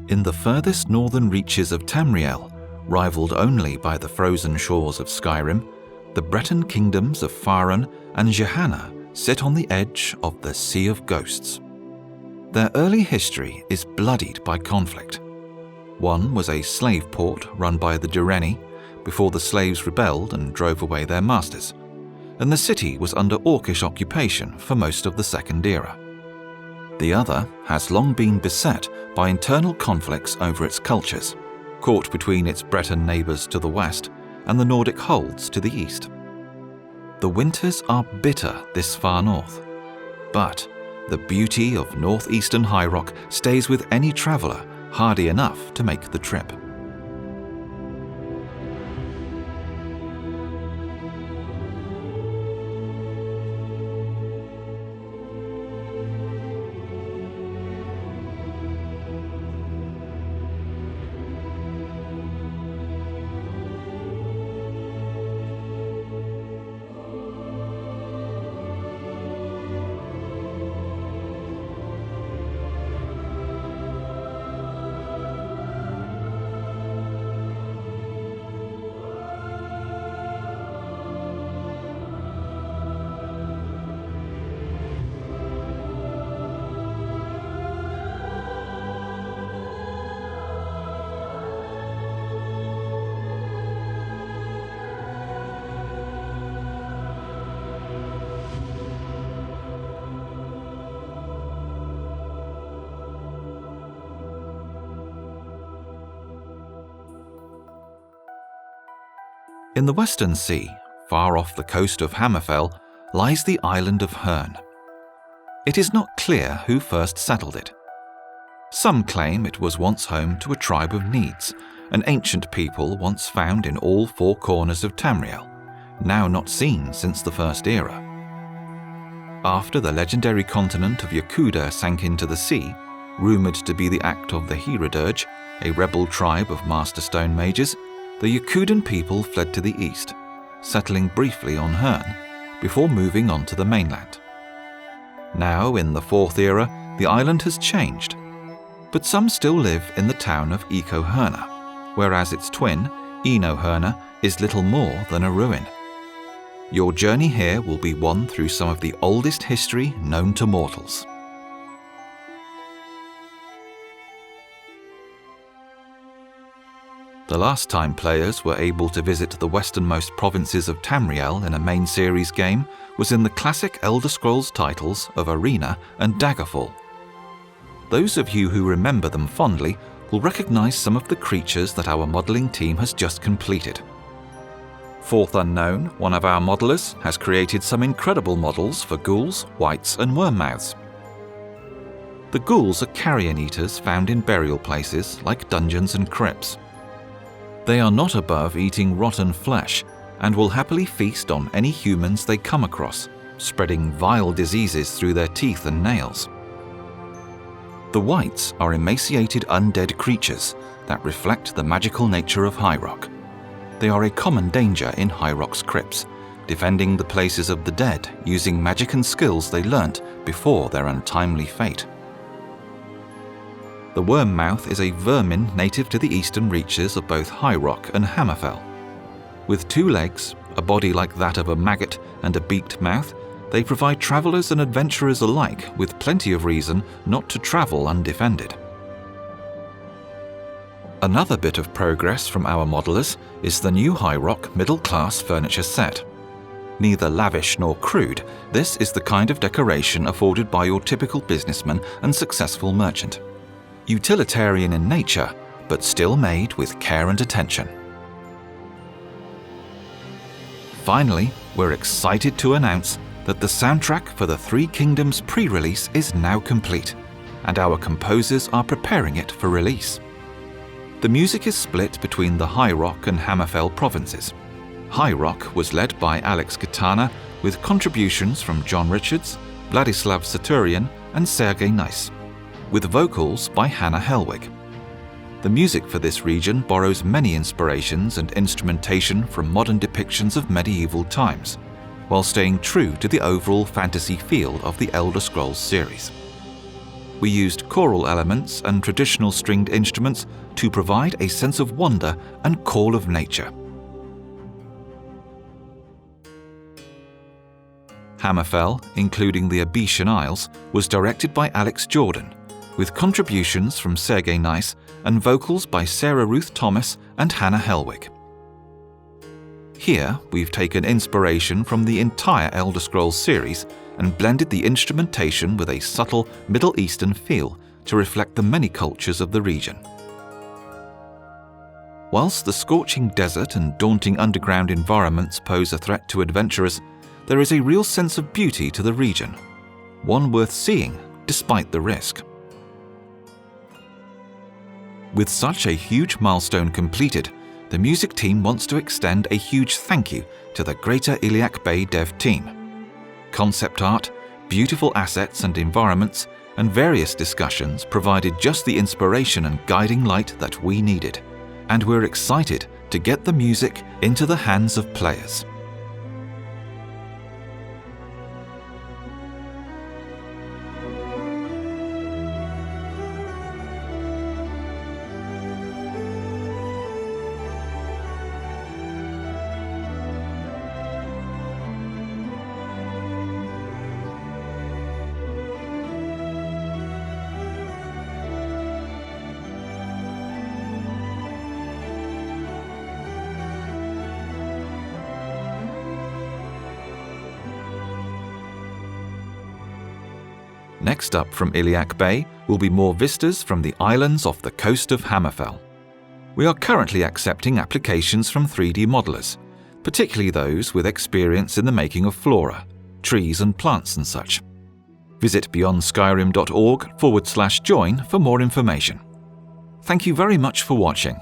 In the furthest northern reaches of Tamriel, rivaled only by the frozen shores of Skyrim, the Breton kingdoms of Faerûn and Gehenna sit on the edge of the Sea of Ghosts. Their early history is bloodied by conflict. One was a slave port run by the Direni before the slaves rebelled and drove away their masters, and the city was under Orcish occupation for most of the Second Era. The other has long been beset by internal conflicts over its cultures, caught between its Breton neighbours to the west and the Nordic holds to the east. The winters are bitter this far north, but the beauty of northeastern High Rock stays with any traveller hardy enough to make the trip. In the Western Sea, far off the coast of Hammerfell, lies the island of Herne. It is not clear who first settled it. Some claim it was once home to a tribe of Needs, an ancient people once found in all four corners of Tamriel, now not seen since the First Era. After the legendary continent of Yakuda sank into the sea, rumoured to be the act of the Herodurge, a rebel tribe of Master Stone mages, the Yakudan people fled to the east, settling briefly on Herne, before moving on to the mainland. Now, in the Fourth Era, the island has changed, but some still live in the town of Eco-Herna, whereas its twin, Eno-Herna, is little more than a ruin. Your journey here will be one through some of the oldest history known to mortals. The last time players were able to visit the westernmost provinces of Tamriel in a main series game was in the classic Elder Scrolls titles of Arena and Daggerfall. Those of you who remember them fondly will recognise some of the creatures that our modelling team has just completed. Fourth Unknown, one of our modellers, has created some incredible models for ghouls, wights and wormmouths. The ghouls are carrion eaters found in burial places like dungeons and crypts. They are not above eating rotten flesh and will happily feast on any humans they come across, spreading vile diseases through their teeth and nails. The wights are emaciated undead creatures that reflect the magical nature of High Rock. They are a common danger in High Rock's crypts, defending the places of the dead using magic and skills they learnt before their untimely fate. The Wormmouth is a vermin native to the eastern reaches of both High Rock and Hammerfell. With 2 legs, a body like that of a maggot, and a beaked mouth, they provide travellers and adventurers alike with plenty of reason not to travel undefended. Another bit of progress from our modellers is the new High Rock middle-class furniture set. Neither lavish nor crude, this is the kind of decoration afforded by your typical businessman and successful merchant. Utilitarian in nature, but still made with care and attention. Finally, we're excited to announce that the soundtrack for the Three Kingdoms pre-release is now complete, and our composers are preparing it for release. The music is split between the High Rock and Hammerfell provinces. High Rock was led by Alex Gitana, with contributions from John Richards, Vladislav Saturian and Sergei Nice, with vocals by Hannah Helwig. The music for this region borrows many inspirations and instrumentation from modern depictions of medieval times, while staying true to the overall fantasy feel of the Elder Scrolls series. we used choral elements and traditional stringed instruments to provide a sense of wonder and call of nature. Hammerfell, including the Abetian Isles, was directed by Alex Jordan, with contributions from Sergei Nice and vocals by Sarah Ruth Thomas and Hannah Helwig. Here, we've taken inspiration from the entire Elder Scrolls series and blended the instrumentation with a subtle Middle Eastern feel to reflect the many cultures of the region. Whilst the scorching desert and daunting underground environments pose a threat to adventurers, there is a real sense of beauty to the region, one worth seeing despite the risk. With such a huge milestone completed, the music team wants to extend a huge thank you to the Greater Iliac Bay dev team. Concept art, beautiful assets and environments, and various discussions provided just the inspiration and guiding light that we needed, and we're excited to get the music into the hands of players. Next up from Iliac Bay will be more vistas from the islands off the coast of Hammerfell. We are currently accepting applications from 3D modelers, particularly those with experience in the making of flora, trees and plants and such. Visit beyondskyrim.org/join for more information. Thank you very much for watching.